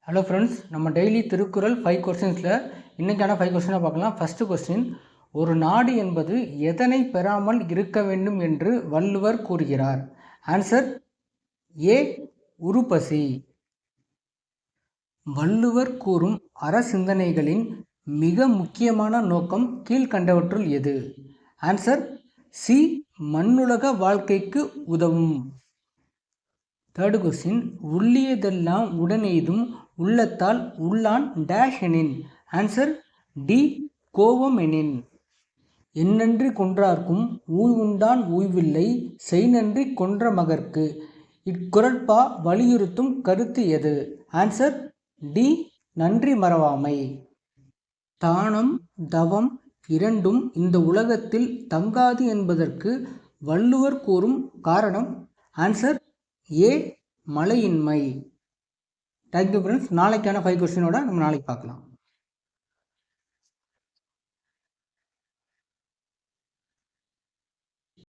Hello friends, நம்ம daily Thirukkural 5 கொஸ்டின்ஸில் இன்றைக்கான 5 கொஸ்டினை பார்க்கலாம். ஃபஸ்ட்டு கொஸ்டின், ஒரு நாடு என்பது எதனை பெறாமல் இருக்க வேண்டும் என்று வள்ளுவர் கூறுகிறார்? Answer A, உருப்பசி. வள்ளுவர் கூறும் அறசிந்தனைகளின் மிக முக்கியமான நோக்கம் கீழ்கண்டவற்றுள் எது? ஆன்சர் சி, மண்ணுலக வாழ்க்கைக்கு உதவும். தேர்டு கொஸ்டின், உள்ளியதெல்லாம் உடனெய்தும் உள்ளத்தால் உள்ளான் டேஷ் எனின்? ஆன்சர் டி, கோவம் எனின். எண்ணன்றி கொன்றார்க்கும் ஊழ்வுண்டான் ஊய்வில்லை, செய்நன்றி கொன்ற மகற்கு. இக்குறட்பா வலியுறுத்தும் கருத்து எது? ஆன்சர் டி, நன்றி மறவாமை. தானம் தவம் இரண்டும் இந்த உலகத்தில் தங்காது என்பதற்கு வள்ளுவர் கூறும் காரணம்? ஆன்சர் ஏ, மழையின்மை. Thank you friends. நாளைக்கான 5 கொஸ்டினோட நம்ம நாளைக்கு பார்க்கலாம்.